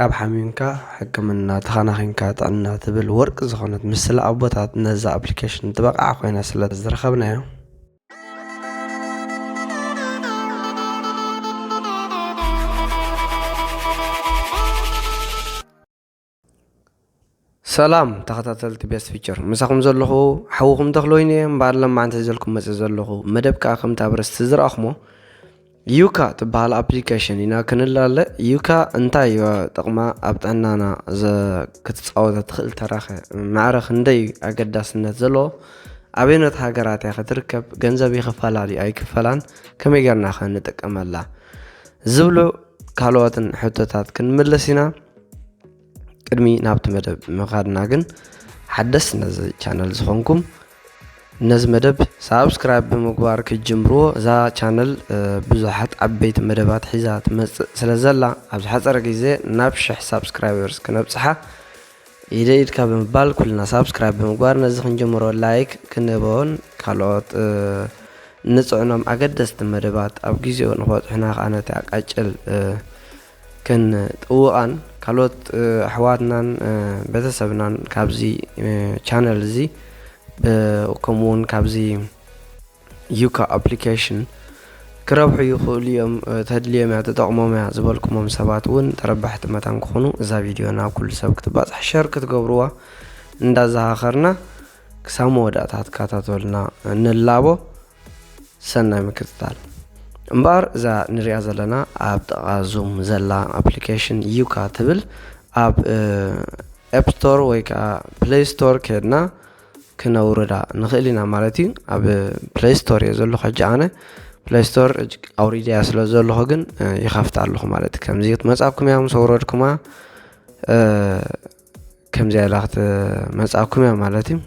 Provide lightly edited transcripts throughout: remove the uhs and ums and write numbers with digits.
ካብ ሓሚምካ ሕክምና ተኸናኺንካ ጥዕና ትብል ወርቂ ዝኾነት ምስሊ ኣቦታት ነዛ ኣፕሊኬሽን ትበቕዓ ኮይና ስለ ዝረኸብናዮ ሰላም ተኸታተልቲ ቤስት ፊቸር ምሳኹም ዘለኹ ሓውኹም ተኽሎይኒ እምበር ለማዓንቲ ዘልኩም መፅእ ዘለኹ መደብ ከዓ ከምቲ ኣብ ርስቲ ዝረኣኹሞ ዩካ ትበሃል ኣፕሊኬሽን ኢና ክንላለ ዩካ እንታይ ጥቕማ ኣብ ጥዕናና ክትፃወተ ትኽእል ተራኸ ማዕረ ክንደይ ኣገዳስነት ዘለዎ ኣበይነት ሃገራት እያ ክትርከብ ገንዘብ ይኽፈላ ድዩ ኣይክፈላን ከመይ ጌርና ኸ ንጥቀመላ ዝብሉ ካልኦትን ሕቶታት ክንምለስ ኢና ቅድሚ ናብቲ መደብ ምኻድና ግን ሓደስ ነዚ ቻነል ዝኾንኩም ነዚ መደብ ሳብስክራይብ ብምግባር ክጅምርዎ እዛ ቻነል ብዙሓት ዓበይቲ መደባት ሒዛ ትመፅእ ስለ ዘላ ኣብዚ ሓፀረ ግዜ ናብ 1000 ሳብስክራይበርስ ክነብፅሓ ኢደኢድካ ብምባል ኩልና ሳብስክራይብ ብምግባር ነዚ ክንጅምሮ ላይክ ክንህቦን ካልኦት ንፅዕኖም ኣገደስቲ መደባት ኣብ ግዚኡ ንክበፅሑና ከዓ ነቲ ኣቃጭል ክንጥውቓን ካልኦት ኣሕዋትናን ቤተሰብናን ካብዚ ቻነል እዚ ከምኡውን ካብዚ ዩካ ኣፕሊኬሽን ክረብሑ ይኽእሉ እዮም ተድልዮም እያ ተጠቕሞም እያ ዝበልኩሞም ሰባት እውን ተረባሕቲ መታን ክኾኑ እዛ ቪድዮ ናብ ኩሉ ሰብ ክትባፅሕ ሸር ክትገብርዋ እንዳዘኻኸርና ክሳብ መወዳእታ ትከታተሉና ንላቦ ሰናይ ምክትታል እምበር እዛ ንሪኣ ዘለና ኣብ ጥቓ ዙም ዘላ ኣፕሊኬሽን ዩካ ትብል ኣብ ኤፕ ስቶር ወይ ከዓ ፕሌይ ስቶር ከድና ክነውርዳ ንኽእል ኢና ማለት እዩ ኣብ ፕሌይ ስቶር እየ ዘለኹ ሕጂ ኣነ ፕሌይ ስቶር ኣውሪድያ ስለ ዘለኹ ግን ይኸፍት ኣለኹ ማለት እዩ ከምዚ ክትመፃብኩም እያ ምስ ኣውረድኩማ ከምዚኣ ኢላ ክትመፃብኩም እያ ማለት እዩ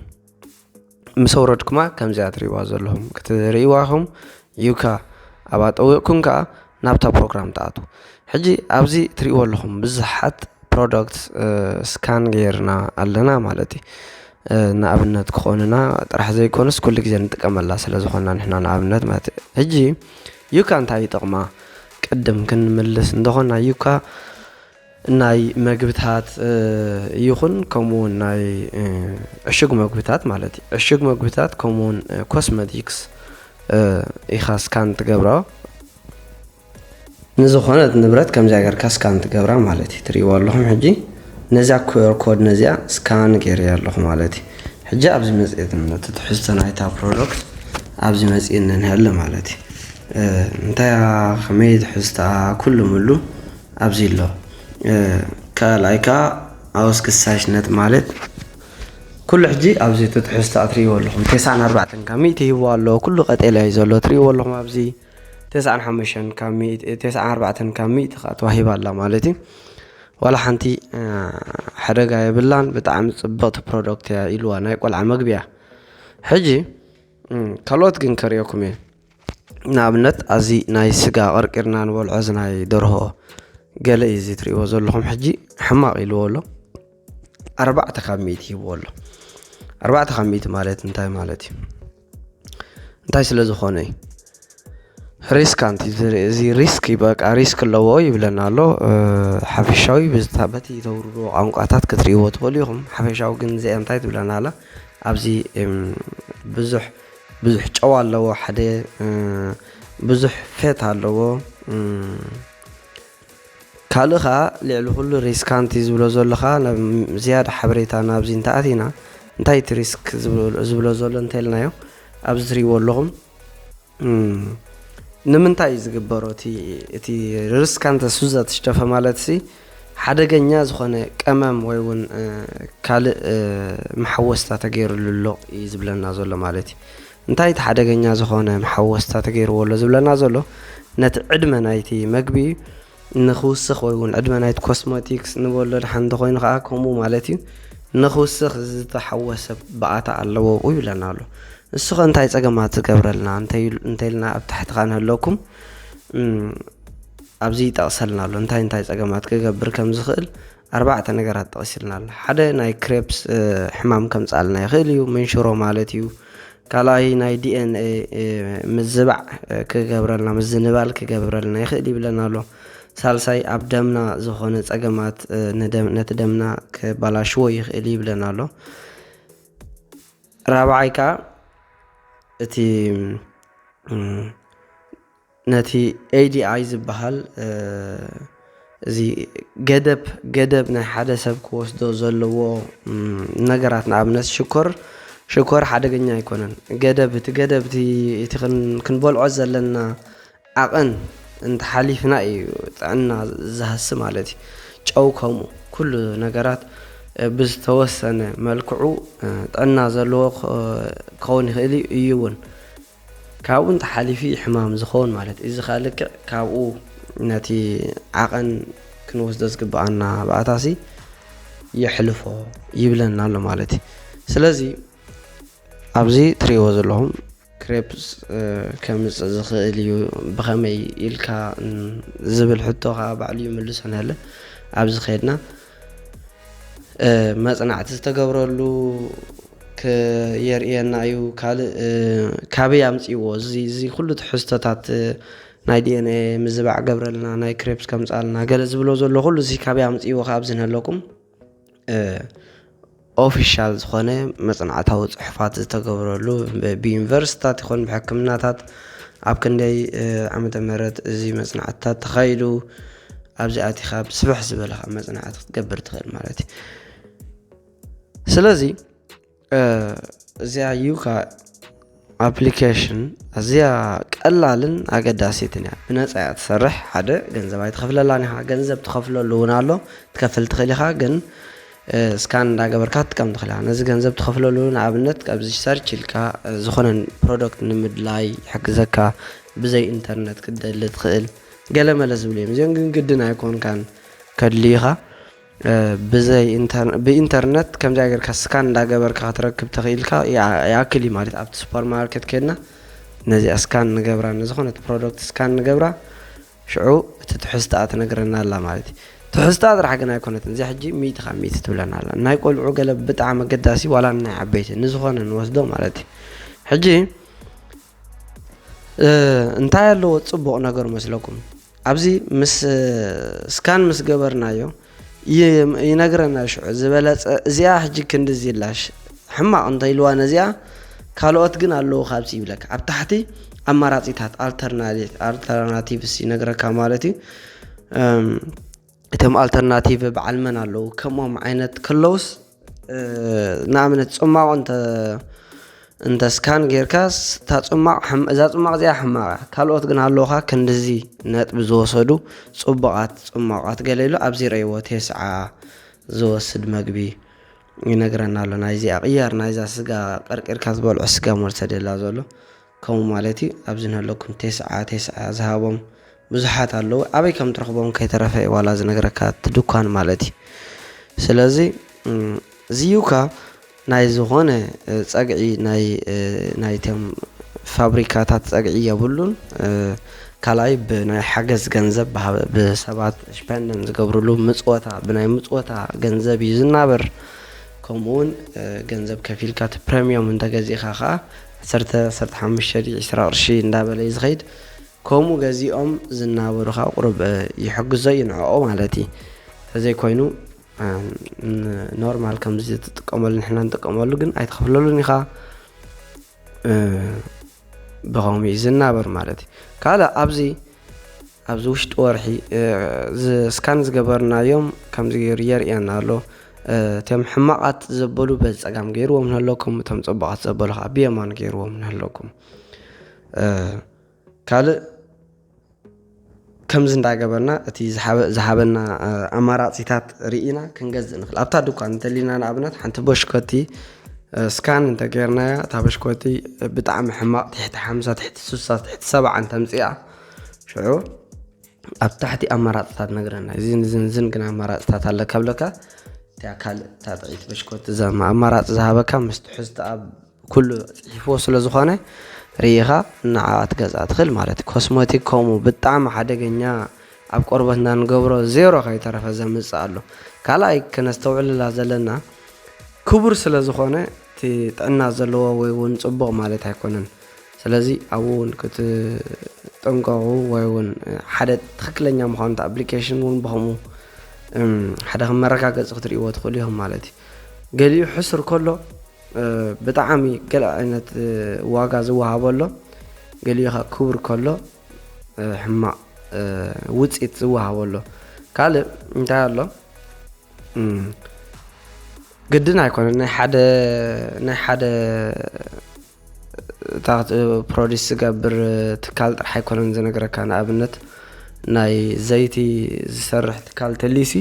ምስ ኣውረድኩማ ከምዚኣ ትሪእዋ ዘለኹም ክትሪእዋ ኢኹም ዩካ ኣብ ኣጠዊቕኩም ከዓ ናብታ ፕሮግራም ተኣቱ ሕጂ ኣብዚ ትሪእዎ ኣለኹም ብዙሓት ፕሮዳክት ስካን ጌርና ኣለና ማለት እዩ ንኣብነት ክኾኑና ጥራሕ ዘይኮነስ ኩሉ ግዜ ንጥቀመላ ስለ ዝኾንና ንሕና ንኣብነት ማለት እዩ ሕጂ ዩካ እንታይ ይጠቕማ ቅድም ክንምልስ እንደኾና ዩካ ናይ መግብታት ይኹን ከምኡውን ናይ ዕሹግ መግብታት ማለት እዩ ዕሹግ መግብታት ከምኡውን ኮስሜቲክስ ኢኻ ስካን ትገብሮ ንዝኾነት ንብረት ከምዚኣ ጌርካ ስካን ትገብራ ማለት እዩ ትሪእዎ ኣለኹም ሕጂ ነዚያ ኩር ኮድ ነዚኣ ስካን ገይረያ ኣለኹ ማለት እዩ ሕጂ ኣብዚ መፅኤት ትሕዝቶ ናይታ ፕሮዳክት ኣብዚ መፅኤት ንህለ ማለት እዩ እንታይ ከመይ ትሕዝታ ኩሉ ሙሉ ኣብዚ ኣሎ ካልኣይካ ኣውስ ክሳሽነት ማለት ኩሉ ሕጂ ኣብዚ ትሕዝቶ ትሪእዎ ኣለኹም 94 ካብ 100 ሂቦ ኣሎ ኩሉ ቀጠልያ እዩ ዘሎ ትሪእዎ ኣለኹም ኣብዚ 95 ካብ 100 94 ካብ 100 ከዓ ተዋሂባ ኣላ ማለት እዩ ዋላ ሓንቲ ሓደጋ የብላን ብጣዕሚ ፅብቕቲ ፕሮዳክት እያ ኢልዋ ናይ ቆልዓ መግቢያ ሕጂ ካልኦት ግን ከሪአኩም እየ ንኣብነት ኣዚ ናይ ስጋ ቀርቂርና ንበልዖ ናይ ደርሆ ገለ እዩ እዚ ትሪእዎ ዘለኹም ሕጂ ሕማቕ ኢልዎ ኣሎ 4 ካብ 100 ሂብዎ ኣሎ 4 ካብ 100 ማለት እንታይ ማለት እዩ እንታይ ስለ ዝኾነ እዩ ሪስክ ኣንቲ እዚ ሪስክ ይበቃ ሪስክ ኣለዎ ይብለና ኣሎ ሓፈሻዊ በቲ ተውርዶ ቋንቋታት ክትሪእዎ ትኽእሉ ኢኹም ሓፈሻዊ ግን እዚኣ እንታይ ትብለና ኣላ ኣብዚ ብዙሕ ጨው ኣለዎ ሓደ ብዙሕ ፌት ኣለዎ ካልእ ከዓ ልዕሊ ኩሉ ሪስክ ኣንቲ ዝብሎ ዘለኻ ዝያዳ ሓበሬታ ናብዚ እንተኣቲና እንታይ እቲ ሪስክ ዝብሎ ዘሎ እንታይ ኢልናዮ ኣብዚ ትሪእዎ ኣለኹም ንምንታይ ዝግበሮ እቲ ሪስክ ኣንተ ሱዛ ትሽተፈ ማለት ሲ ሓደገኛ ዝኾነ ቀመም ወይ እውን ካልእ መሓወስታ ተገይሩሉ ኣሎ እዩ ዝብለና ዘሎ ማለት እዩ እንታይ እቲ ሓደገኛ ዝኾነ መሓወስታ ተገይርዎ ኣሎ ዝብለና ዘሎ ነቲ ዕድመ ናይቲ መግቢ ንኽውስኽ ወይ እውን ዕድመ ናይቲ ኮስሞቲክስ ንበሎ ድሓን እንተኮይኑ ከዓ ከምኡ ማለት እዩ ንኽውስኽ ዝተሓወሰ በኣታ ኣለዎ ይብለና ኣሎ ንሱ ኸ እንታይ ፀገማት ዝገብረልና እንተይልና ኣብ ታሕትኻ ንህለኩም ኣብዚ ይጠቕሰልና ኣሎ እንታይ ፀገማት ክገብር ከም ዝኽእል 4 ነገራት ጠቕሲልና ኣሎ ሓደ ናይ ክሬፕስ ሕማም ከምፃልና ይኽእል እዩ መንሽሮ ማለት እዩ ካልኣይ ናይ ዲኤንኤ ምዝባዕ ክገብረልና ምዝንባል ክገብረልና ይኽእል ይብለና ኣሎ ሳልሳይ ኣብ ደምና ዝኾነ ፀገማት ነቲ ደምና ክበላሽዎ ይኽእል ይብለና ኣሎ ራብዓይ ከዓ እቲ ነቲ ADI ዝበሃል እዚ ገደብ ናይ ሓደ ሰብ ክወስዶ ዘለዎ ነገራት ንኣብነት ሽኮር ሓደገኛ ኣይኮነን እቲ ገደብቲ ክንበልዖ ዘለና ዓቐን እንተሓሊፍና እዩ ጥዕና ዝሃስ ማለት እዩ ጨው ከምኡ ኩሉ ነገራት ብዝተወሰነ መልክዑ ጥዕና ዘለዎ ክኸውን ይኽእል እዩ እውን ካብኡ እንተሓሊፊ ሕማም ዝኸውን ማለት እዚ ካልክዕ ካብኡ ነቲ ዓቐን ክንወስዶ ዝግብኣና ብኣታሲ የሕልፎ ይብለና ኣሎ ማለት እዩ ስለዚ ኣብዚ ትሪእዎ ዘለኹም ክሬፕስ ከምፅእ ዝኽእል እዩ ብኸመይ ኢልካ ዝብል ሕቶ ከዓ ባዕሉ ይምልሰና ኣለ ኣብዚ ኸይድና መፅናዕቲ ዝተገብረሉ የርእየና እዩ ካልእ ካበይ ኣምፂዎ እዚ ኩሉ ትሕዝቶታት ናይ DNA ምዝባዕ ገብረልና ናይ ክሬፕስ ከምፃልና ገለ ዝብሎ ዘሎ ኩሉ እዚ ካበይ ኣምፂዎ ካብዚ ንህለኩም ኦፊሻል ዝኾነ መፅናዕታዊ ፅሑፋት ዝተገብረሉ ብዩኒቨርሲታት ይኹን ብሕክምናታት ኣብ ክንደይ ዓመተ ምህረት እዚ መፅናዕትታት ተኻይዱ ኣብዚ ኣቲኻ ብስብሕ ዝበለኻ መፅናዕቲ ክትገብር ትኽእል ማለት እዩ ስለዚ እዚኣ ዩካ ኣፕሊኬሽን እዚኣ ቀላልን ኣገዳሲትን እያ ብነፃ እያ ትሰርሕ ሓደ ገንዘብ ኣይትኸፍለላን ኢኻ ገንዘብ ትኸፍለሉ እውን ኣሎ ትከፍል ትኽእል ኢኻ ግን ስካን እንዳገበርካ ትጥቀም ትኽእል ኢኻ ነዚ ገንዘብ ትኸፍለሉ ንኣብነት ኣብዚ ሰርች ኢልካ ዝኾነ ፕሮዳክት ንምድላይ ይሕግዘካ ብዘይ ኢንተርነት ክደሊ ትኽእል ገለ መለ ዝብሉ እዮም እዚኦም ግን ግድን ኣይኮንካን ከድልይኻ ብኢንተርነት ከምዚ ጌርካ ስካን እንዳገበርካ ክትረክብ ተኽኢልካ ያክል እዩ ማለት ኣብቲ ሱፐርማርኬት ከድና ነዚኣ ስካን ንገብራ ንዝኾነት ፕሮዳክት ስካን ንገብራ ሽዑ እቲ ትሕዝተኣ ትነግረና ኣላ ማለት እዩ ትሕዝተኣ ጥራሕ ግን ኣይኮነትን እዚ ሕጂ 100 ትብለና ኣላ ናይ ቆልዑ ገለ ብጣዕሚ ኣገዳሲ ዋላ ናይ ዓበይቲ ንዝኾነ ንወስዶ ማለት እዩ ሕጂ እንታይ ኣለዎ ፅቡቕ ነገር መስለኩም ኣብዚ ምስ ስካን ምስ ገበርናዮ ይነግረና ሽዑ ዝበለፀ እዚኣ ሕጂ ክንድዚ ኢላሽ ሕማቕ እንተይልዋ ነዚኣ ካልኦት ግን ኣለዉ ካብዚ ይብለካ ኣብ ታሕቲ ኣማራፂታት ኣልተርናቲቭስ ይነግረካ ማለት እዩ እቶም ኣልተርናቲቭ በዓል መን ኣለዉ ከምኦም ዓይነት ከለውስ ንኣብነት ፅማቕ እንተ ስካን ጌርካስ እዛ ፅማቕ እዚኣ ሕማቕ ካልኦት ግን ኣለውካ ክንድዚ ነጥቢ ዝወሰዱ ፅቡቓት ፅማቓት ገለ ኢሉ ኣብዚ ረእይዎ ቴስዓ ዝወስድ መግቢ ይነግረና ኣሎ ናይዚ ኣቕያር ናይዛ ስጋ ቀርቂርካ ዝበልዖ ስጋ መርሰደላ ዘሎ ከምኡ ማለት እዩ ኣብዚ ንህለኩም ቴስዓ ዝሃቦም ብዙሓት ኣለዉ ኣበይ ከም ትረኽቦም ከይተረፈ ዋላ ዝነገረካ ትድኳን ማለት እዩ ስለዚ እዚዩካ ናይ ዝኾነ ፀግዒ ናይቶም ፋብሪካታት ፀግዒ የብሉን ካልኣይ ብናይ ሓገዝ ገንዘብ ብሰባት ስፔንደን ዝገብርሉ ምፅወታ ብናይ ምፅወታ ገንዘብ እዩ ዝናበር ከምኡውን ገንዘብ ከፊልካ እቲ ፕሬሚየም እንተገዚእኻ ከዓ 15 20 ቅርሺ እንዳበለ እዩ ዝኸይድ ከምኡ ገዚኦም ዝናበሩኻ ቁርብ ይሕግዞ ይንዕኦ ማለት እዩ ተዘይኮይኑ ኖርማል ከምዚ ትጥቀመሉ ንሕና ንጥቀመሉ ግን ኣይትኸፍለሉን ኢኻ ብኸምኡ ዝናበር ማለት እዩ ካልእ ኣብዚ ውሽጢ ወርሒ ስካን ዝገበርናዮም ከምዚ ገይሩ የርእየና ኣሎ እቶም ሕማቓት ዘበሉ በፀጋም ገይርዎም ንህለኩም እቶም ፅቡቓት ዘበሉ ከዓ ብየማን ገይርዎም ንህለኩም ካልእ ከምዚ እንዳገበርና እቲ ዝሃበና ኣማራፂታት ርኢና ክንገዝእ ንኽእል ኣብታ ድኳን እንተሊና ንኣብነት ሓንቲ በሽኮቲ ስካን እንተገይርናያ እታ በሽኮቲ ብጣዕሚ ሕማቕ ትሕቲ 50 ትሕቲ 60 ትሕቲ 70 ተምፂኣ ሽዑ ኣብ ታሕቲ ኣማራፅታት ነግረና ዝን ግን ኣማራፅታት ኣለ ከብለካ እታ ካልእ ታጥዒት በሽኮቲ ዘማ ኣማራፂ ዝሃበካ ምስ ትሕዝተኣ ኩሉ ፅሒፍዎ ስለ ዝኾነ ርኢኻ ንዓ ትገዝኣ ትኽእል ማለት እዩ ኮስሞቲክ ከምኡ ብጣዕሚ ሓደገኛ ኣብ ቆርበትና ንገብሮ ዜሮ ከይተረፈ ዘምፅእ ኣሎ ካልኣይ ከነስተውዕልላ ዘለና ክቡር ስለ ዝኾነ እቲ ጥዕና ዘለዎ ወይ እውን ፅቡቕ ማለት ኣይኮነን ስለዚ ኣብኡ እውን ክትጠንቀቑ ወይ እውን ሓደ ትክክለኛ ምዃኑ እቲ ኣፕሊኬሽን እውን ብኸምኡ ሓደ ከመረጋገፂ ክትርእይዎ ትኽእሉ ኢኹም ማለት እዩ ገሊኡ ሕሱር ከሎ ብጣዕሚ ገለ ዓይነት ዋጋ ዝወሃቦ ኣሎ ገሊኡ ኸ ክቡር ከሎ ሕማቕ ውፅኢት ዝወሃቦ ኣሎ ካልእ እንታይ ኣሎ ግድን ኣይኮነን ናይ ሓደ ፕሮዲስ ዝገብር ትካል ጥራሕ ኣይኮነን ዝነገረካ ንኣብነት ናይ ዘይቲ ዝሰርሕ ትካል ተሊሲ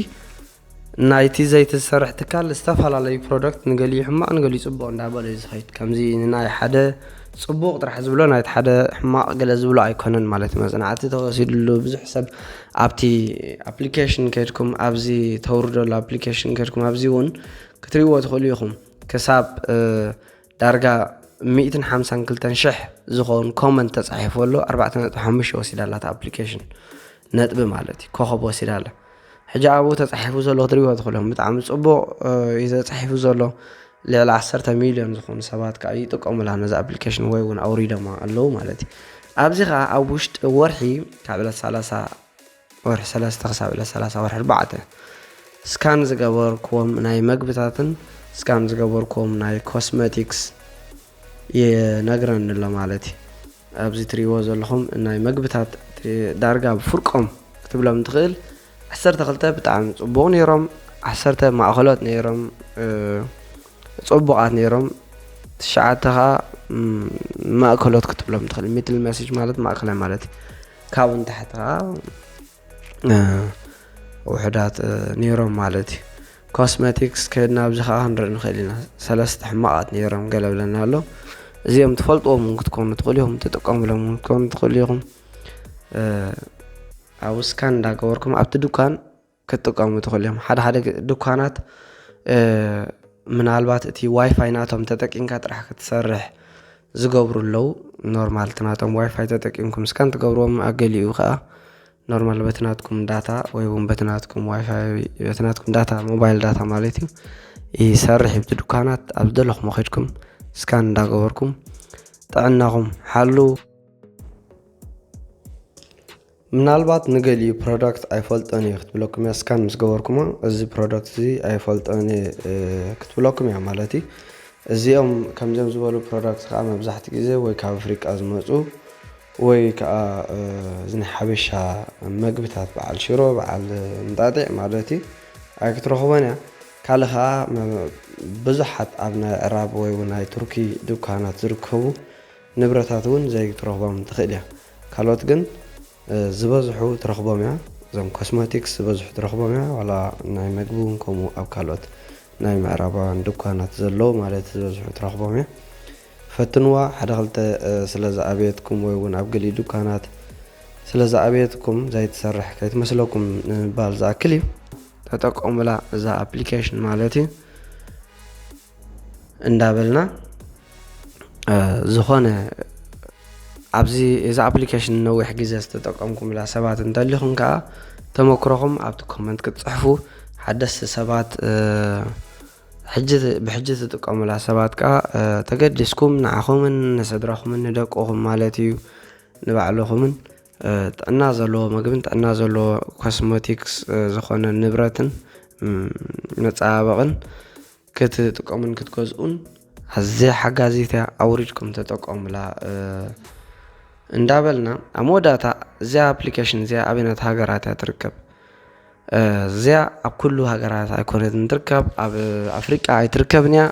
ናይቲ ዘይቲ ዝሰርሕ ትካል ዝተፈላለዩ ፕሮዳክት ንገሊኡ ሕማቕ ንገሊኡ ፅቡቕ እንዳበለ እዩ ዝኸይድ ከምዚ ንናይ ሓደ ፅቡቕ ጥራሕ ዝብሎ ናይቲ ሓደ ሕማቕ ገለ ዝብሎ ኣይኮነን ማለት እዩ መፅናዕቲ ተወሲድሉ ብዙሕ ሰብ ኣብቲ ኣፕሊኬሽን ከድኩም ኣብዚ ተውርደሉ ኣፕሊኬሽን ከድኩም ኣብዚ እውን ክትርእይዎ ትኽእሉ ኢኹም ክሳብ ዳርጋ 152,000 ዝኾን ኮመንት ተፃሒፉ ኣሎ 4.5 ወሲዳላ እታ ኣፕሊኬሽን ነጥቢ ማለት እዩ ኮኸብ ወሲዳላ ሕጂ ኣብኡ ተፃሒፉ ዘሎ ክትርእይዎ ትኽእሎም ብጣዕሚ ፅቡቕ እዩ ተፃሒፉ ዘሎ ልዕሊ 10 ሚልዮን ዝኾኑ ሰባት ከዓ ይጥቀሙላ ነዚ ኣፕሊኬሽን ወይ እውን ኣውሪዶማ ኣለዉ ማለት እዩ ኣብዚ ከዓ ኣብ ውሽጢ ወርሒ ካብ ዕለት 30 ወርሒ 3 ክሳብ ዕለት 30 ወርሒ 4 ስካን ዝገበርክዎም ናይ መግብታትን ስካን ዝገበርክዎም ናይ ኮስሜቲክስ ይነግረኒ ኣሎ ማለት እዩ ኣብዚ ትርእይዎ ዘለኹም ናይ መግብታት ዳርጋ ብፍርቆም ክትብሎም ትኽእል 12 ብጣዕሚ ፅቡቕ ነይሮም 10 ማእኸሎት ነይሮም ፅቡቓት ነይሮም 9 ከዓ ማእከሎት ክትብሎም ትኽእል ሚድል ሜሴጅ ማለት ማእከላይ ማለት እዩ ካብኡ ንታሕቲ ከዓ ውሕዳት ነይሮም ማለት እዩ ኮስሜቲክስ ከድና ኣብዚ ከዓ ክንርኢ ንኽእል ኢና 3 ሕማቓት ነይሮም ገለ ብለና ኣሎ እዚኦም ትፈልጥዎም ክትኮኑ ትኽእሉ ኢኹም ትጥቀሙሎም ክትኮኑ ትኽእሉ ኢኹም ኣብ ስካን እንዳገበርኩም ኣብቲ ድኳን ክትጥቀሙ ትኽእሉ ኢኹም ሓደ ድኳናት ምናልባት እቲ ዋይፋይ ናቶም ተጠቂምካ ጥራሕ ክትሰርሕ ዝገብሩ ኣለዉ ኖርማል ትናቶም ዋይፋይ ተጠቂምኩም ስካን ትገብርዎም ኣገሊኡ ከዓ ኖርማል በትናትኩም ዳታ ወይ እውን በትናትኩም ዋይፋይ በትናትኩም ዳታ ሞባይል ዳታ ማለት እዩ ይሰርሕ ብቲ ድኳናት ኣብ ዘለኹም ኸድኩም ስካን እንዳገበርኩም ጥዕናኹም ሓሉ ምናልባት ንገሊኡ ፕሮዳክት ኣይፈልጦን እየ ክትብለኩም እያ ስካን ምስ ገበርኩሞ እዚ ፕሮዳክት እዚ ኣይፈልጦን ክትብለኩም እያ ማለት እዩ እዚኦም ከምዚኦም ዝበሉ ፕሮዳክት ከዓ መብዛሕትኡ ግዜ ወይ ካብ ኣፍሪቃ ዝመፁ ወይ ከዓ ዝናይ ሓበሻ መግብታት በዓል ሽሮ በዓል እንጣጢዕ ማለት እዩ ኣይክትረኽቦን እያ ካልእ ከዓ ብዙሓት ኣብ ናይ ዕራብ ወይ እውን ናይ ቱርኪ ድኳናት ዝርከቡ ንብረታት እውን ዘይትረኽቦም ትኽእል እያ ካልኦት ግን ዝበዝሑ ትረኽቦም እያ እዞም ኮስሜቲክስ ዝበዝሑ ትረኽቦም እያ ዋላ ናይ መግቢ እውን ከምኡ ኣብ ካልኦት ናይ ምዕራባውያን ድኳናት ዘለዉ ማለት ዝበዝሑ ትረኽቦም እያ ፈትንዋ ሓደ ክልተ ስለ ዝኣበየትኩም ወይ እውን ኣብ ገሊኡ ድኳናት ስለ ዝኣበየትኩም ዘይትሰርሕ ከይትመስለኩም ንምባል ዝኣክል እዩ ተጠቀሙላ እዛ ኣፕሊኬሽን ማለት እዩ እንዳበልና ዝኾነ ኣብዚ እዛ ኣፕሊኬሽን ነዊሕ ግዜ ዝተጠቀምኩምላ ሰባት እንተሊኹም ከዓ ተመክሮኹም ኣብቲ ኮመንት ክትፅሕፉ ሓደስቲ ሰባት ብሕጂ ትጥቀሙላ ሰባት ከዓ ተገዲስኩም ንዓኹምን ንስድራኹምን ንደቅኹም ማለት እዩ ንባዕልኹምን ጥዕና ዘለዎ ምግብን ጥዕና ዘለዎ ኮስሜቲክስ ዝኾነ ንብረትን መፀባበቕን ክትጥቀሙን ክትገዝኡን ኣዝያ ሓጋዚት እያ ኣውሪድኩም ተጠቀሙላ እንዳበልና ኣብ መወዳእታ እዚኣ ኣፕሊኬሽን እዚኣ ኣብነት ሃገራት እያ ትርከብ እዚኣ ኣብ ኩሉ ሃገራት ኣይኮነትን ትርከብ ኣብ ኣፍሪቃ ኣይትርከብን እያ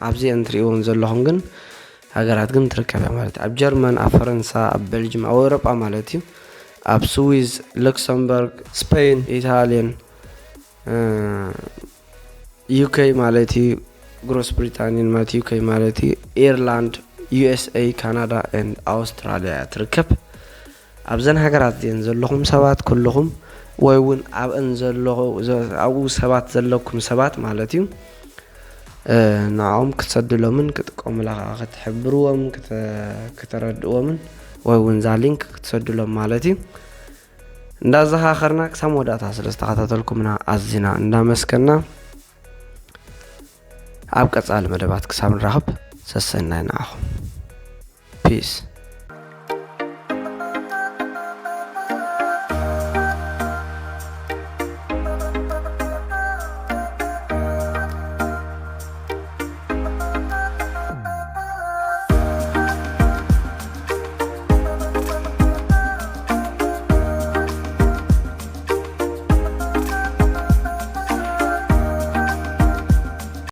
ኣብዚአን ትሪእዎም ዘለኹም ግን ሃገራት ግን ትርከብ እያ ማለት እዩ ኣብ ጀርመን ኣብ ፈረንሳ ኣብ ቤልጅየም ኣብ ኤውሮጳ ማለት እዩ ኣብ ስዊዝ ሉክሰምበርግ ስፔን ኢታልያን ዩኬ ማለት እዩ ግሮስ ብሪታንያን ማለት ዩኬ ማለት እዩ ኤርላንድ USA ካናዳ and ኣውስትራልያ ትርከብ ኣብዘን ሃገራት እዚአን ዘለኹም ሰባት ኩልኹም ወይ እውን ኣብአን ዘለኹ ኣብኡ ሰባት ዘለኩም ሰባት ማለት እዩ ንዓኦም ክትሰድሎምን ክጥቀሙላ ክትሕብርዎም ክትረድእዎምን ወይ እውን ዛ ሊንክ ክትሰድሎም ማለት እዩ እንዳዘኻኸርና ክሳብ መወዳእታ ስለ ዝተኸታተልኩምና ኣዝና እንዳመስከና ኣብ ቀፃሊ መደባት ክሳብ ንራኸብ ሰሰናይ ንዓኹም ፒስ